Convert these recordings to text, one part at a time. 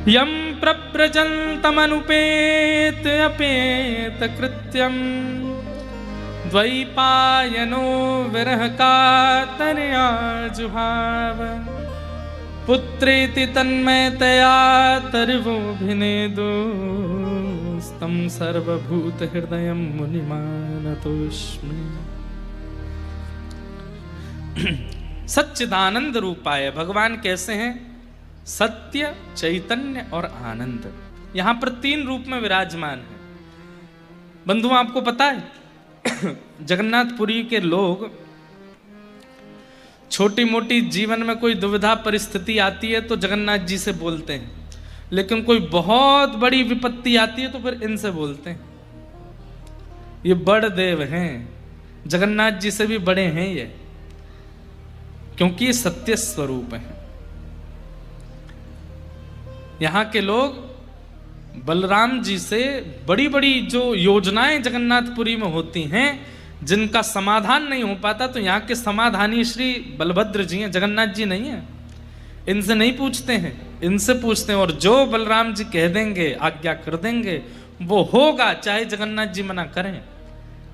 यं प्रव्रजन्तमनुपेत अपेत कृत्यं द्वैपायनो विरह कातरया जुहाव पुत्रेति तन्मयतया तर्वोऽभिनेदुस्तं सर्वभूतहृदयं मुनिमानतोऽस्मि। सच्चिदानंद रूपाय, भगवान कैसे हैं? सत्य, चैतन्य और आनंद। यहां पर 3 रूप में विराजमान है। बंधुओं, आपको पता है जगन्नाथपुरी के लोग छोटी मोटी जीवन में कोई दुविधा परिस्थिति आती है तो जगन्नाथ जी से बोलते हैं, लेकिन कोई बहुत बड़ी विपत्ति आती है तो फिर इनसे बोलते हैं। ये बड़ देव हैं, जगन्नाथ जी से भी बड़े हैं ये, क्योंकि ये सत्य स्वरूप है। यहां के लोग बलराम जी से बड़ी बड़ी जो योजनाएं जगन्नाथपुरी में होती हैं जिनका समाधान नहीं हो पाता, तो यहाँ के समाधानी श्री बलभद्र जी हैं, जगन्नाथ जी नहीं है। इनसे नहीं पूछते हैं, इनसे पूछते हैं, और जो बलराम जी कह देंगे, आज्ञा कर देंगे, वो होगा, चाहे जगन्नाथ जी मना करें।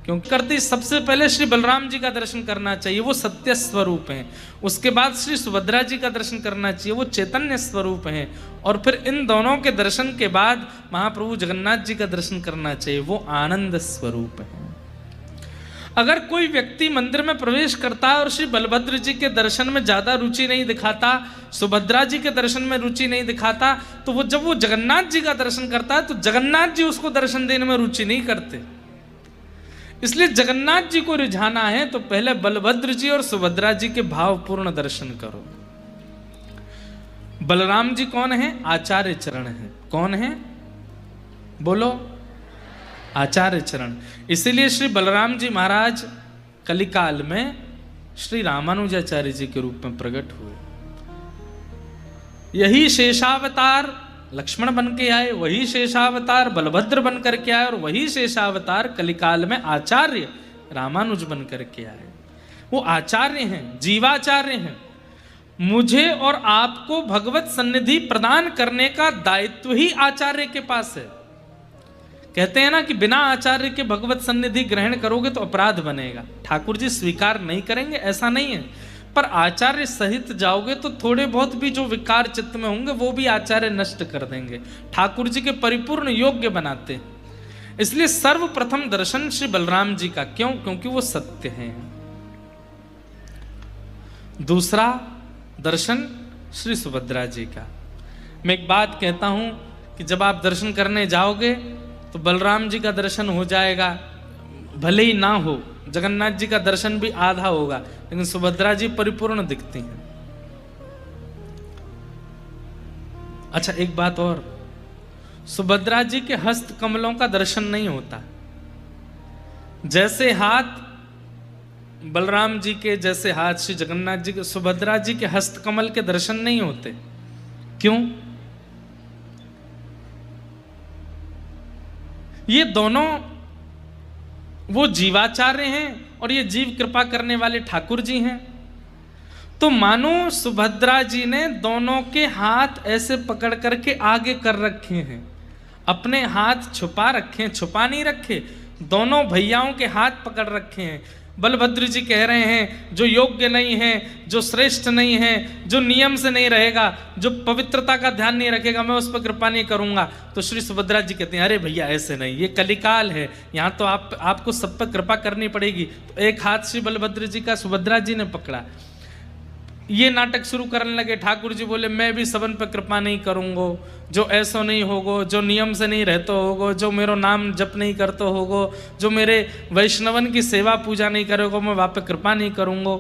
क्योंकि करते सबसे पहले श्री बलराम जी का दर्शन करना चाहिए, वो सत्य स्वरूप हैं। उसके बाद श्री सुभद्रा जी का दर्शन करना चाहिए, वो चैतन्य स्वरूप हैं। और फिर इन दोनों के दर्शन के बाद महाप्रभु जगन्नाथ जी का दर्शन करना चाहिए, वो आनंद स्वरूप है। अगर कोई व्यक्ति मंदिर में प्रवेश करता है और श्री बलभद्र जी के दर्शन में ज्यादा रुचि नहीं दिखाता, सुभद्रा जी के दर्शन में रुचि नहीं दिखाता, तो वो जब वो जगन्नाथ जी का दर्शन करता है तो जगन्नाथ जी उसको दर्शन देने में रुचि नहीं करते। इसलिए जगन्नाथ जी को रिझाना है तो पहले बलभद्र जी और सुभद्रा जी के भावपूर्ण दर्शन करो। बलराम जी कौन है? आचार्य चरण है। कौन है? बोलो, आचार्य चरण। इसीलिए श्री बलराम जी महाराज कलिकाल में श्री रामानुजाचार्य जी के रूप में प्रकट हुए। यही शेषावतार लक्ष्मण बन के आए, वही शेषावतार बलभद्र बन करके आए, और वही शेषावतार कलिकाल में आचार्य रामानुज बन करके आए। वो आचार्य हैं, जीवाचार्य हैं। मुझे और आपको भगवत सन्निधि प्रदान करने का दायित्व ही आचार्य के पास है। कहते हैं ना कि बिना आचार्य के भगवत सन्निधि ग्रहण करोगे तो अपराध बनेगा। ठाकुर जी स्वीकार नहीं करेंगे ऐसा नहीं है, पर आचार्य सहित जाओगे तो थोड़े बहुत भी जो विकार चित्त में होंगे वो भी आचार्य नष्ट कर देंगे। ठाकुर जी के परिपूर्ण योग्य बनाते हैं। इसलिए सर्वप्रथम दर्शन श्री बलराम जी का। क्यों? क्योंकि वो सत्य हैं। दूसरा दर्शन श्री सुभद्रा जी का। मैं एक बात कहता हूं कि जब आप दर्शन करने जाओगे तो बलराम जी का दर्शन हो जाएगा, भले ही ना हो, जगन्नाथ जी का दर्शन भी आधा होगा, लेकिन सुभद्रा जी परिपूर्ण दिखती हैं। अच्छा, एक बात और, सुभद्रा जी के हस्त कमलों का दर्शन नहीं होता। जैसे हाथ बलराम जी के, जैसे हाथ श्री जगन्नाथ जी के, सुभद्रा जी के हस्त कमल के दर्शन नहीं होते। क्यों? ये दोनों वो जीवाचार्य हैं और ये जीव कृपा करने वाले ठाकुर जी हैं। तो मानो सुभद्रा जी ने दोनों के हाथ ऐसे पकड़ करके आगे कर रखे हैं, अपने हाथ छुपा रखे हैं, छुपा नहीं रखे, दोनों भैयाओं के हाथ पकड़ रखे हैं। बलभद्र जी कह रहे हैं जो योग्य नहीं है, जो श्रेष्ठ नहीं है, जो नियम से नहीं रहेगा, जो पवित्रता का ध्यान नहीं रखेगा, मैं उस पर कृपा नहीं करूंगा। तो श्री सुभद्रा जी कहते हैं अरे भैया ऐसे नहीं, ये कलिकाल है, यहाँ तो आपको सब पर कृपा करनी पड़ेगी। तो एक हाथ श्री बलभद्र जी का सुभद्रा जी ने पकड़ा। ये नाटक शुरू करने लगे। ठाकुर जी बोले मैं भी सबन पर कृपा नहीं करूंगो, जो ऐसो नहीं होगो, जो नियम से नहीं रहते होगो, जो मेरो नाम जप नहीं करते होगो, जो मेरे वैष्णवन की सेवा पूजा नहीं करोगो, मैं वहाँ पे कृपा नहीं करूंगो।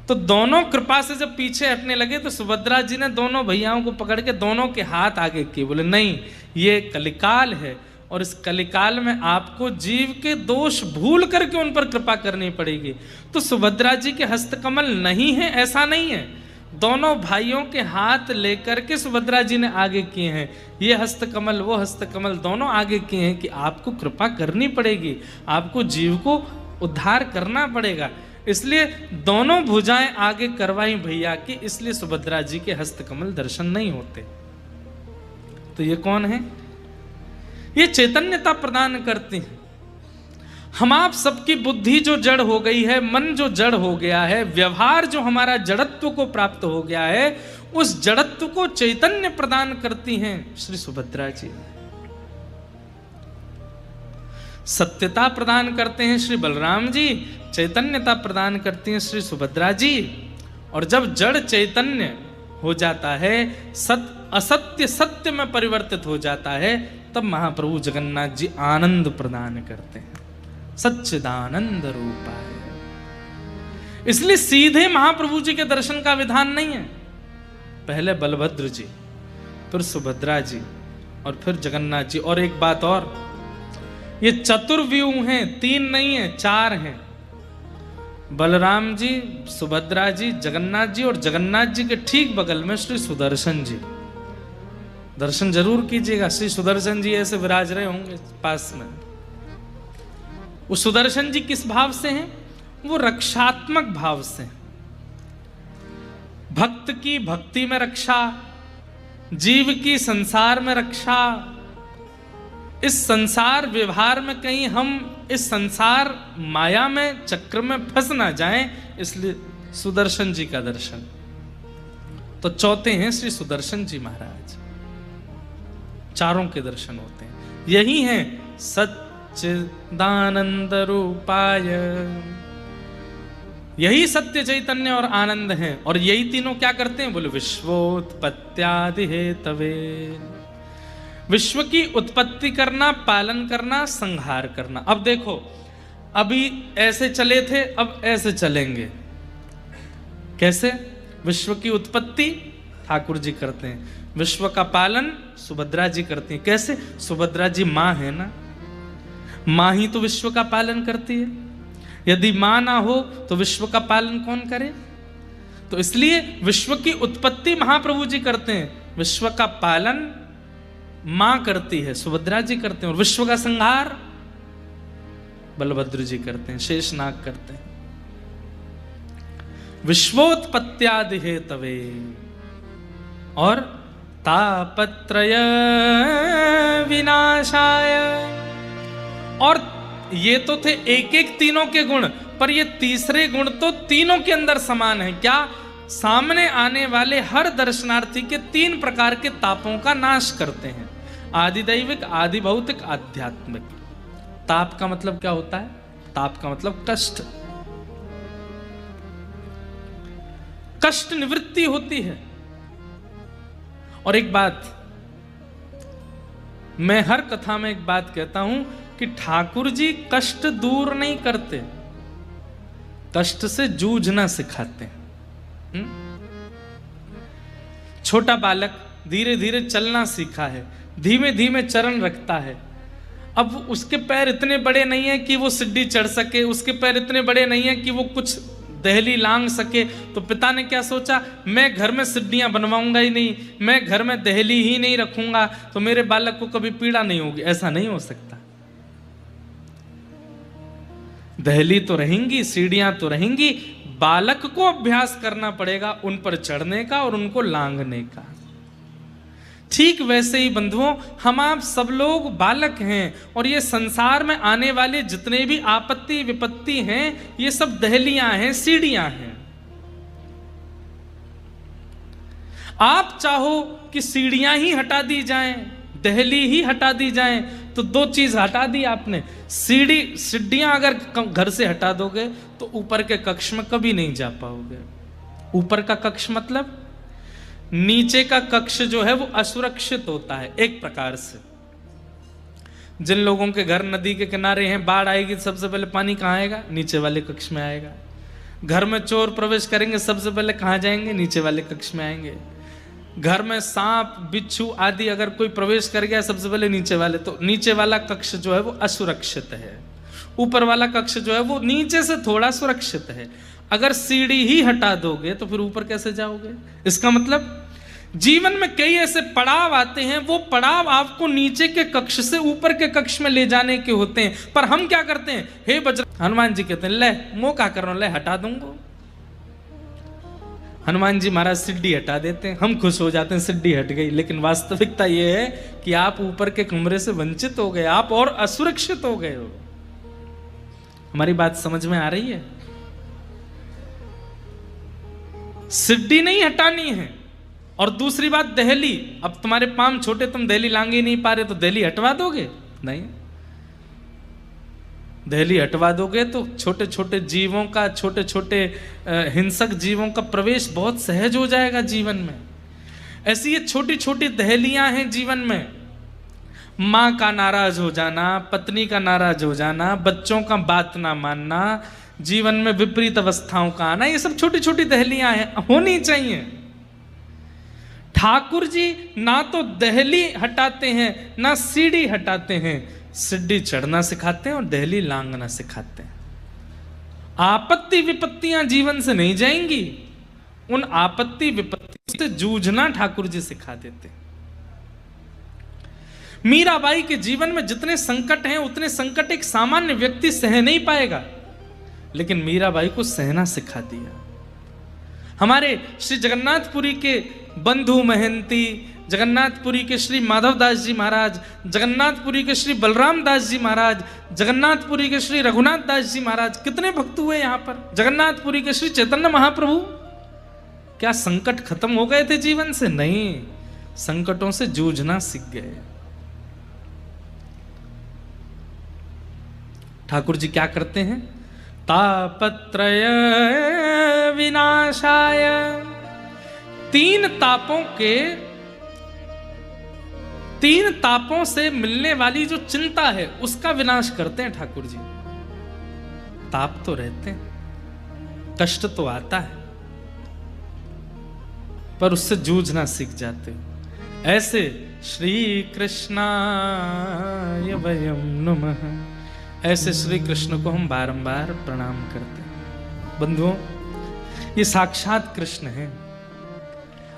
तो दोनों कृपा से जब पीछे हटने लगे तो सुभद्रा जी ने दोनों भैयाओं को पकड़ के दोनों के हाथ आगे किए। बोले नहीं, ये कलिकाल है और इस कलिकाल में आपको जीव के दोष भूल करके उन पर कृपा करनी पड़ेगी। तो सुभद्रा जी के हस्तकमल नहीं है ऐसा नहीं है, दोनों भाइयों के हाथ लेकर के सुभद्रा जी ने आगे किए हैं। ये हस्तकमल वो हस्तकमल दोनों आगे किए हैं कि आपको कृपा करनी पड़ेगी, आपको जीव को उद्धार करना पड़ेगा। इसलिए दोनों भुजाएं आगे करवाई भैया की, इसलिए सुभद्रा जी के हस्तकमल दर्शन नहीं होते। तो ये कौन है? ये चैतन्यता प्रदान करते हैं। हम आप सबकी बुद्धि जो जड़ हो गई है, मन जो जड़ हो गया है, व्यवहार जो हमारा जड़त्व को प्राप्त हो गया है, उस जड़त्व को चैतन्य प्रदान करती हैं श्री सुभद्रा जी। सत्यता प्रदान करते हैं श्री बलराम जी, चैतन्यता प्रदान करती हैं श्री सुभद्रा जी। और जब जड़ चैतन्य हो जाता है, असत्य सत्य में परिवर्तित हो जाता है, तब महाप्रभु जगन्नाथ जी आनंद प्रदान करते हैं, सच्चिदानंद रूपाय। इसलिए सीधे महाप्रभु जी के दर्शन का विधान नहीं है, पहले बलभद्र जी, फिर सुभद्रा जी और फिर जगन्नाथ जी। और एक बात और, ये चतुर्व्यूह हैं, 3 नहीं है, 4 हैं। बलराम जी, सुभद्रा जी, जगन्नाथ जी, और जगन्नाथ जी के ठीक बगल में श्री सुदर्शन जी। दर्शन जरूर कीजिएगा, श्री सुदर्शन जी ऐसे विराज रहे होंगे पास में। वो सुदर्शन जी किस भाव से हैं? वो रक्षात्मक भाव से। भक्त की भक्ति में रक्षा, जीव की संसार में रक्षा। इस संसार व्यवहार में कहीं हम इस संसार माया में चक्र में फंस ना जाएं, इसलिए सुदर्शन जी का दर्शन। तो चौथे हैं श्री सुदर्शन जी महाराज, चारों के दर्शन होते हैं। यही है सच्चिदानंद रूपाय, यही सत्य चैतन्य और आनंद है। और यही तीनों क्या करते हैं? बोले विश्वोत्पत्त्यादि हेतवे, विश्व की उत्पत्ति करना, पालन करना, संहार करना। अब देखो, अभी ऐसे चले थे, अब ऐसे चलेंगे। कैसे? विश्व की उत्पत्ति ठाकुर जी करते हैं, विश्व का पालन सुभद्रा जी करती हैं। कैसे? सुभद्रा जी माँ है ना, माँ ही तो विश्व का पालन करती है। यदि माँ ना हो तो विश्व का पालन कौन करे? तो इसलिए विश्व की उत्पत्ति महाप्रभु जी करते हैं, विश्व का पालन मां करती है, सुभद्रा जी करते हैं। और विश्व का संहार बलभद्र जी करते हैं, शेषनाग करते हैं। विश्वोत्पत्त्यादि हेतवे और तापत्रय विनाशाय। और ये तो थे एक एक तीनों के गुण, पर ये तीसरे गुण तो तीनों के अंदर समान है। क्या? सामने आने वाले हर दर्शनार्थी के 3 प्रकार के तापों का नाश करते हैं, आदि दैविक, आदि भौतिक, आध्यात्मिक। ताप का मतलब क्या होता है? ताप का मतलब कष्ट, कष्ट निवृत्ति होती है। और एक बात, मैं हर कथा में एक बात कहता हूं कि ठाकुर जी कष्ट दूर नहीं करते, कष्ट से जूझना सिखाते हैं। छोटा बालक धीरे धीरे चलना सीखा है, धीमे धीमे चरण रखता है। अब उसके पैर इतने बड़े नहीं है कि वो सीढ़ी चढ़ सके, उसके पैर इतने बड़े नहीं है कि वो कुछ दहली लांग सके। तो पिता ने क्या सोचा? मैं घर में सीढ़ियां बनवाऊंगा ही नहीं, मैं घर में दहली ही नहीं रखूंगा, तो मेरे बालक को कभी पीड़ा नहीं होगी। ऐसा नहीं हो सकता। दहली तो रहेंगी, सीढ़ियां तो रहेंगी, बालक को अभ्यास करना पड़ेगा उन पर चढ़ने का और उनको लांघने का। ठीक वैसे ही बंधुओं, हम आप सब लोग बालक हैं, और ये संसार में आने वाले जितने भी आपत्ति विपत्ति हैं, ये सब दहलियां हैं, सीढ़ियां हैं। आप चाहो कि सीढ़ियां ही हटा दी जाएं, दहली ही हटा दी जाएं, तो 2 चीज हटा दी आपने। सीढ़ियां अगर घर से हटा दोगे तो ऊपर के कक्ष में कभी नहीं जा पाओगे। ऊपर का कक्ष मतलब नीचे का कक्ष जो है वो असुरक्षित होता है एक प्रकार से। जिन लोगों के घर नदी के किनारे हैं, बाढ़ आएगी सबसे पहले पानी कहाँ आएगा? नीचे वाले कक्ष में आएगा। घर में चोर प्रवेश करेंगे सबसे पहले कहाँ जाएंगे? नीचे वाले कक्ष में आएंगे। घर में सांप बिच्छू आदि अगर कोई प्रवेश कर गया सबसे पहले नीचे वाले, तो नीचे वाला कक्ष जो है वो असुरक्षित है। ऊपर वाला कक्ष जो है वो नीचे से थोड़ा सुरक्षित है। अगर सीढ़ी ही हटा दोगे तो फिर ऊपर कैसे जाओगे? इसका मतलब जीवन में कई ऐसे पड़ाव आते हैं, वो पड़ाव आपको नीचे के कक्ष से ऊपर के कक्ष में ले जाने के होते हैं। पर हम क्या करते हैं? हे बजरंग, हनुमान जी कहते हैं ले मो क्या कर रहा हूं, ले हटा दूंगा। हनुमान जी महाराज सीढ़ी हटा देते हैं, हम खुश हो जाते हैं सीढ़ी हट गई, लेकिन वास्तविकता यह है कि आप ऊपर के कमरे से वंचित हो गए, आप और असुरक्षित हो गए हो। हमारी बात समझ में आ रही है? सीढ़ी नहीं हटानी है। और दूसरी बात दहली, अब तुम्हारे पांव छोटे, तुम दहली लांगे ही नहीं पा रहे तो दहली हटवा दोगे? नहीं, दहली हटवा दोगे तो छोटे छोटे जीवों का, छोटे छोटे हिंसक जीवों का प्रवेश बहुत सहज हो जाएगा जीवन में। ऐसी ये छोटी छोटी दहलियां हैं जीवन में। माँ का नाराज हो जाना, पत्नी का नाराज हो जाना, बच्चों का बात ना मानना, जीवन में विपरीत अवस्थाओं का आना, ये सब छोटी छोटी दहलियां हैं, होनी चाहिए। ठाकुर जी ना तो दहली हटाते हैं ना सीढ़ी हटाते हैं, सीढ़ी चढ़ना सिखाते हैं और दहली लांघना सिखाते हैं। आपत्ति विपत्तियां जीवन से नहीं जाएंगी, उन आपत्ति विपत्ति से जूझना ठाकुर जी सिखा देते हैं। मीराबाई के जीवन में जितने संकट हैं उतने संकट एक सामान्य व्यक्ति सह नहीं पाएगा, लेकिन मीराबाई को सहना सिखा दिया। हमारे श्री जगन्नाथपुरी के बंधु महंती, जगन्नाथपुरी के श्री माधवदास जी महाराज, जगन्नाथपुरी के श्री बलराम दास जी महाराज, जगन्नाथपुरी के श्री रघुनाथ दास जी महाराज, कितने भक्त हुए यहाँ पर। जगन्नाथपुरी के श्री चैतन्य महाप्रभु, क्या संकट खत्म हो गए थे जीवन से? नहीं, संकटों से जूझना सीख गए। ठाकुर जी क्या करते हैं? तापत्रय विनाशाय, तीन तापों से मिलने वाली जो चिंता है उसका विनाश करते हैं ठाकुर जी। ताप तो रहते हैं, कष्ट तो आता है, पर उससे जूझना सीख जाते हो। ऐसे श्री कृष्णाय वयं नमः, ऐसे श्री कृष्ण को हम बारंबार प्रणाम करते हैं। बंधुओं, ये साक्षात कृष्ण है।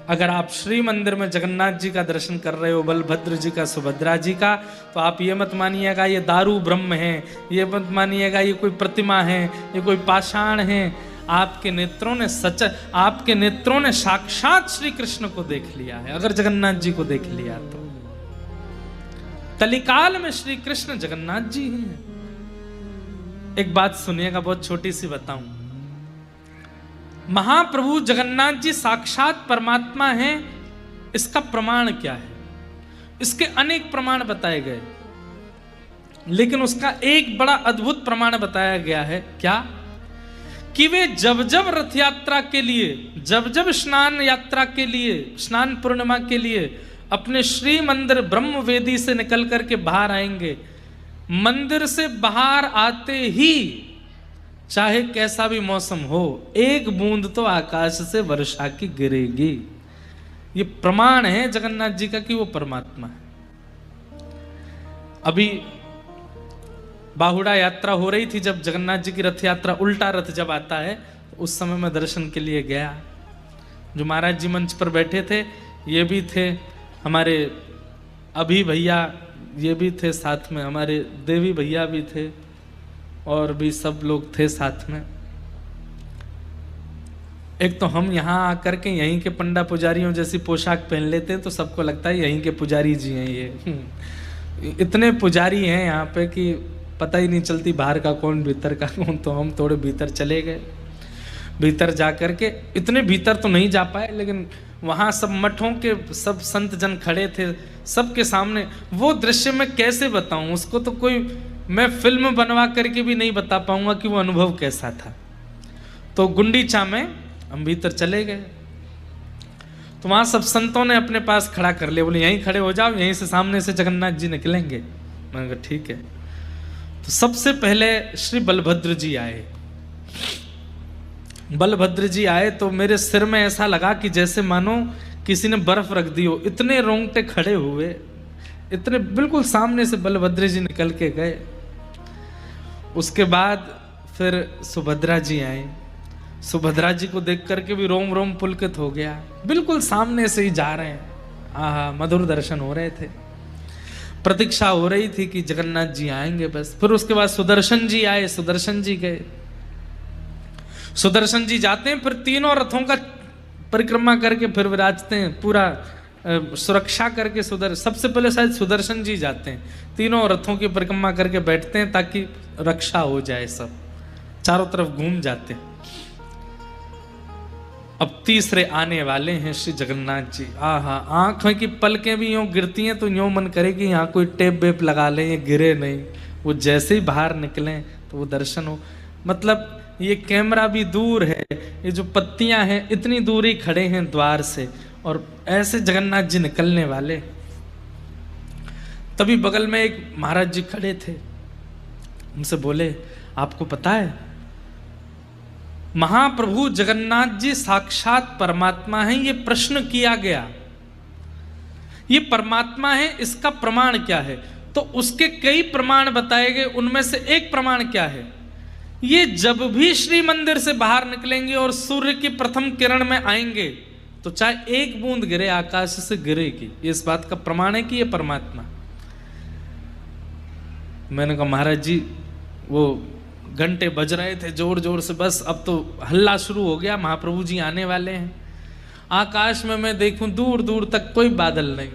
अगर आप श्री मंदिर में जगन्नाथ जी का दर्शन कर रहे हो, बलभद्र जी का, सुभद्रा जी का, तो आप ये मत मानिएगा ये दारू ब्रह्म है, ये मत मानिएगा ये कोई प्रतिमा है, ये कोई पाषाण है। आपके नेत्रों ने साक्षात श्री कृष्ण को देख लिया है। अगर जगन्नाथ जी को देख लिया तो कलिकाल में श्री कृष्ण जगन्नाथ जी ही हैं। एक बात सुनिएगा, बहुत छोटी सी बताऊं। महाप्रभु जगन्नाथ जी साक्षात परमात्मा हैं, इसका प्रमाण क्या है? इसके अनेक प्रमाण बताए गए, लेकिन उसका एक बड़ा अद्भुत प्रमाण बताया गया है। क्या? कि वे जब जब रथ यात्रा के लिए, जब जब स्नान यात्रा के लिए, स्नान पूर्णिमा के लिए अपने श्री मंदिर ब्रह्म वेदी से निकल करके बाहर आएंगे, मंदिर से बाहर आते ही चाहे कैसा भी मौसम हो, एक बूंद तो आकाश से वर्षा की गिरेगी। ये प्रमाण है जगन्नाथ जी का कि वो परमात्मा है। अभी बाहुड़ा यात्रा हो रही थी, जब जगन्नाथ जी की रथ यात्रा, उल्टा रथ जब आता है, तो उस समय मैं दर्शन के लिए गया। जो महाराज जी मंच पर बैठे थे, ये भी थे हमारे अभी भैया, ये भी थे साथ में, हमारे देवी भैया भी थे, और भी सब लोग थे साथ में। एक तो हम यहाँ आकर के यहीं के पंडा पुजारियों जैसी पोशाक पहन लेते हैं तो सबको लगता है यहीं के पुजारी जी हैं। ये इतने पुजारी हैं यहाँ पे कि पता ही नहीं चलती बाहर का कौन भीतर का कौन। तो हम थोड़े भीतर चले गए। भीतर जा कर के, इतने भीतर तो नहीं जा पाए, लेकिन वहाँ सब मठों के सब संत जन खड़े थे, सबके सामने वो दृश्य मैं कैसे बताऊं उसको, तो कोई मैं फिल्म बनवा करके भी नहीं बता पाऊंगा कि वो अनुभव कैसा था। तो गुंडीचा में हम भीतर चले गए, तो वहाँ सब संतों ने अपने पास खड़ा कर लिया, बोले यहीं खड़े हो जाओ, यहीं से सामने से जगन्नाथ जी निकलेंगे। मैंने कहा ठीक है। तो सबसे पहले श्री बलभद्र जी आए। बलभद्र जी आए तो मेरे सिर में ऐसा लगा कि जैसे मानो किसी ने बर्फ रख दी हो, इतने रोंगटे खड़े हुए, इतने बिल्कुल सामने से बलभद्र जी निकल के गए। उसके बाद फिर सुभद्रा जी आए। सुभद्रा जी को देख करके भी रोम रोम पुलकित हो गया, बिल्कुल सामने से ही जा रहे हैं। आहा, मधुर दर्शन हो रहे थे, प्रतीक्षा हो रही थी कि जगन्नाथ जी आएंगे बस। फिर उसके बाद सुदर्शन जी आए, सुदर्शन जी गए। सुदर्शन जी जाते हैं, फिर तीनों रथों का परिक्रमा करके फिर विराजते हैं, पूरा सुरक्षा करके सबसे पहले शायद सुदर्शन जी जाते हैं, तीनों रथों की परिक्रमा करके बैठते हैं ताकि रक्षा हो जाए, सब चारों तरफ घूम जाते हैं। अब तीसरे आने वाले हैं श्री जगन्नाथ जी। आहा, आंखों की पलकें भी यूं गिरती हैं तो यूं मन करे कि यहाँ कोई टेप वेप लगा लें, ये गिरे नहीं। वो जैसे ही बाहर निकले तो वो दर्शन हो। मतलब ये कैमरा भी दूर है, ये जो पत्तियां हैं इतनी दूर ही खड़े हैं द्वार से, और ऐसे जगन्नाथ जी निकलने वाले। तभी बगल में एक महाराज जी खड़े थे, उनसे बोले, आपको पता है महाप्रभु जगन्नाथ जी साक्षात परमात्मा हैं? ये प्रश्न किया गया, ये परमात्मा है, इसका प्रमाण क्या है? तो उसके कई प्रमाण बताए गए, उनमें से एक प्रमाण क्या है? ये जब भी श्री मंदिर से बाहर निकलेंगे और सूर्य की प्रथम किरण में आएंगे तो चाहे एक बूंद गिरे आकाश से गिरेगी, ये इस बात का प्रमाण है कि ये परमात्मा। मैंने कहा महाराज जी वो घंटे बज रहे थे जोर जोर से, बस अब तो हल्ला शुरू हो गया, महाप्रभु जी आने वाले हैं। आकाश में मैं देखूं दूर दूर तक कोई बादल नहीं,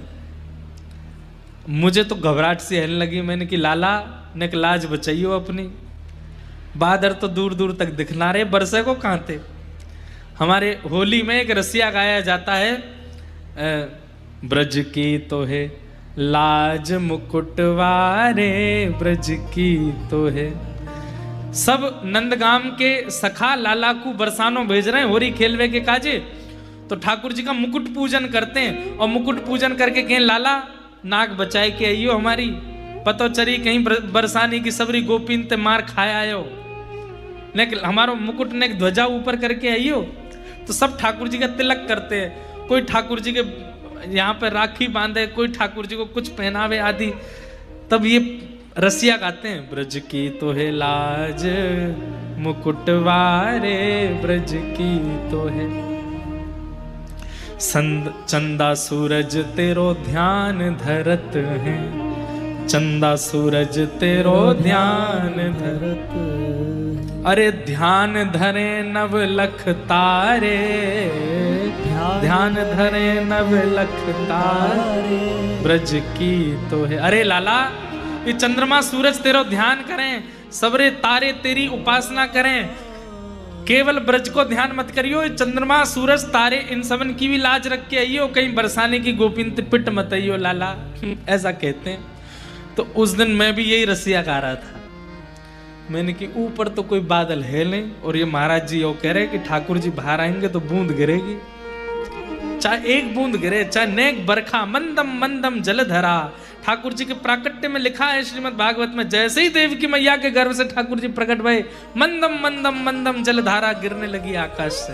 मुझे तो घबराहट सी आने लगी। मैंने कि लाला ने लाज बचाइयो अपनी, बादल तो दूर दूर तक दिखना रहे, बरसे को कहाँ थे। हमारे होली में एक रसिया गाया जाता है, ब्रज की तो है लाज मुकुटवारे, ब्रज की तो है। सब नंदगाम के सखा लाला को बरसानो भेज रहे हैं होरी खेलवे के काजे, तो ठाकुर जी का मुकुट पूजन करते हैं, और मुकुट पूजन करके कहें लाला नाक बचाए के आइयो हमारी, पतो चरी कहीं बरसाने की सबरी गोपीन ते मार खाया आयो, ने हमारो मुकुट ने ध्वजा ऊपर करके आइयो। तो सब ठाकुर जी का तिलक करते हैं, कोई ठाकुर जी के यहाँ पे राखी बांधे, कोई ठाकुर जी को कुछ पहनावे आदि। तब ये रसिया गाते हैं, ब्रज की तो है लाज मुकुटवारे, ब्रज की तो है चंदा सूरज तेरो ध्यान धरत है, चंदा सूरज तेरो ध्यान धरत, अरे ध्यान धरे नव लख तारे, ध्यान धरे नव लख तारे, ब्रज की तो है। अरे लाला ये चंद्रमा सूरज तेरो ध्यान करें, सबरे तारे तेरी उपासना करें, केवल ब्रज को ध्यान मत करियो, चंद्रमा सूरज तारे इन सबन की भी लाज रख के आइयो, कहीं बरसाने की गोपीन पिट मत आइयो लाला, ऐसा कहते हैं। तो उस दिन मैं भी यही रसिया गा रहा था, मैंने कि ऊपर तो कोई बादल है नहीं, और ये महाराज जी वो कह रहे कि ठाकुर जी बाहर आएंगे तो बूंद गिरेगी, चाहे एक बूंद गिरे, चाहे नेक बरखा, मंदम मंदम जलधरा। ठाकुर जी के प्राकट्य में लिखा है श्रीमद् भागवत में, जैसे ही देव की मैया के गर्भ से ठाकुर जी प्रकट भये, मंदम मंदम मंदम जलधारा गिरने लगी आकाश से।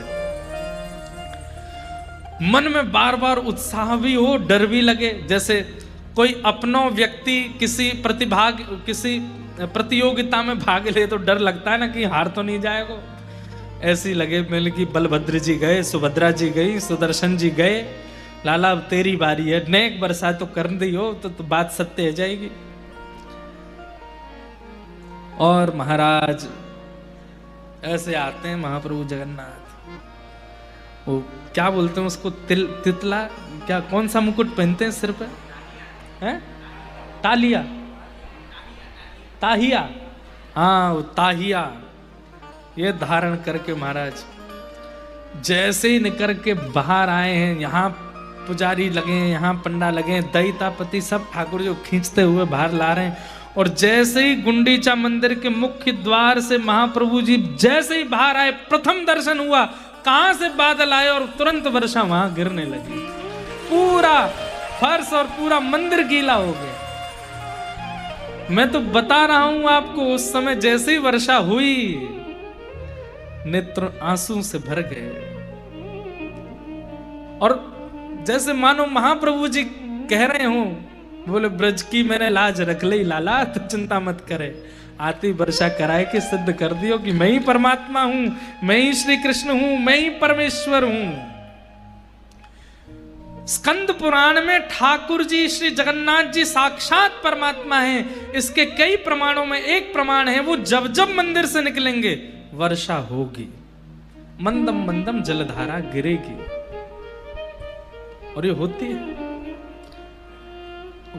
मन में बार बार उत्साह भी हो, डर भी लगे, जैसे कोई अपनो व्यक्ति किसी प्रतियोगिता में भाग ले तो डर लगता है ना कि हार तो नहीं जाएगा, ऐसी लगे। मैंने कि बलभद्र जी गए, सुभद्रा जी गई, सुदर्शन जी गए, लाला अब तेरी बारी है, नेक बरसा तो कर दी हो तो बात सत्य हो जाएगी। और महाराज ऐसे आते हैं महाप्रभु जगन्नाथ, वो क्या बोलते हैं उसको, तितला क्या, कौन सा मुकुट पहनते हैं सिर पे, हैं? तालिया, ताहिया, हाँ वो ताहिया, ये धारण करके महाराज जैसे ही निकल के बाहर आए हैं, यहाँ पुजारी लगे हैं, यहाँ पंडा लगे हैं, दैतापति सब ठाकुर जी को खींचते हुए बाहर ला रहे हैं। और जैसे ही गुंडीचा मंदिर के मुख्य द्वार से महाप्रभु जी जैसे ही बाहर आए, प्रथम दर्शन हुआ, कहां से बादल आए और तुरंत वर्षा वहां गिरने लगी, पूरा फर्श और पूरा मंदिर गीला हो गया। मैं तो बता रहा हूं आपको, उस समय जैसे ही वर्षा हुई नेत्र आंसू से भर गए, और जैसे मानो महाप्रभु जी कह रहे हो, बोले ब्रज की मैंने लाज रख ली लाला, तो चिंता मत करे, आती वर्षा कराए के सिद्ध कर दियो कि मैं ही परमात्मा हूं, मैं ही श्री कृष्ण हूं, मैं ही परमेश्वर हूं। स्कंद पुराण में ठाकुर जी श्री जगन्नाथ जी साक्षात परमात्मा हैं। इसके कई प्रमाणों में एक प्रमाण है, वो जब जब मंदिर से निकलेंगे वर्षा होगी, मंदम मंदम जलधारा गिरेगी। और ये होती है।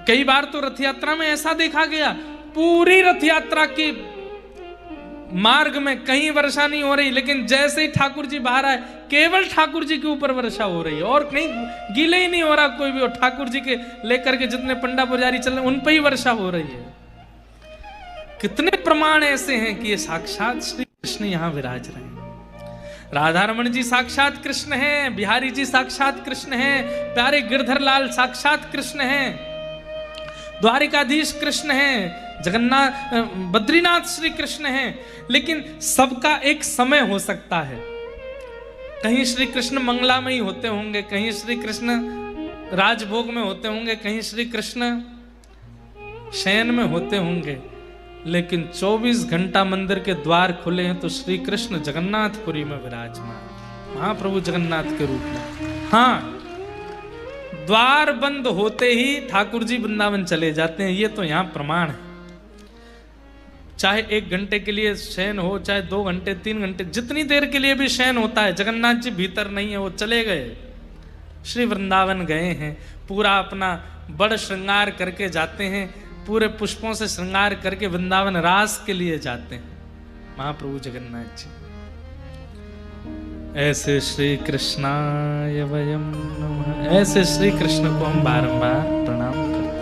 कई बार तो रथ यात्रा में ऐसा देखा गया, पूरी रथ यात्रा के मार्ग में कहीं वर्षा नहीं हो रही, लेकिन जैसे ही ठाकुर जी बाहर आए केवल ठाकुर जी के ऊपर वर्षा हो रही है और कहीं गीले ही नहीं हो रहा कोई भी। और ठाकुर जी के लेकर के जितने पंडा पुजारी चल रहे उन पर ही वर्षा हो रही है। कितने प्रमाण ऐसे हैं कि ये साक्षात श्री कृष्ण यहां विराज रहे हैं। राधा रमन जी साक्षात कृष्ण हैं, बिहारी जी साक्षात कृष्ण हैं, प्यारे गिरधर लाल साक्षात कृष्ण हैं, द्वारिकाधीश कृष्ण हैं, जगन्नाथ बद्रीनाथ श्री कृष्ण हैं। लेकिन सबका एक समय हो सकता है। कहीं श्री कृष्ण मंगलामयी होते होंगे, कहीं श्री कृष्ण राजभोग में होते होंगे, कहीं श्री कृष्ण शयन में होते होंगे, लेकिन 24 घंटा मंदिर के द्वार खुले हैं तो श्री कृष्ण जगन्नाथपुरी में विराजमान, महाप्रभु जगन्नाथ के रूप में। हाँ, द्वार बंद होते ही ठाकुर जी वृंदावन चले जाते हैं, ये तो यहां प्रमाण है। चाहे 1 घंटे के लिए शयन हो, चाहे 2 घंटे 3 घंटे, जितनी देर के लिए भी शयन होता है, जगन्नाथ जी भीतर नहीं है, वो चले गए, श्री वृंदावन गए हैं। पूरा अपना बड़ श्रृंगार करके जाते हैं, पूरे पुष्पों से श्रृंगार करके वृंदावन रास के लिए जाते हैं महाप्रभु जगन्नाथ जी। ऐसे श्री कृष्णाय वयम नमः, ऐसे श्री कृष्ण को हम बारंबार प्रणाम करते हैं।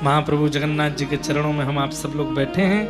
महाप्रभु जगन्नाथ जी के चरणों में हम आप सब लोग बैठे हैं।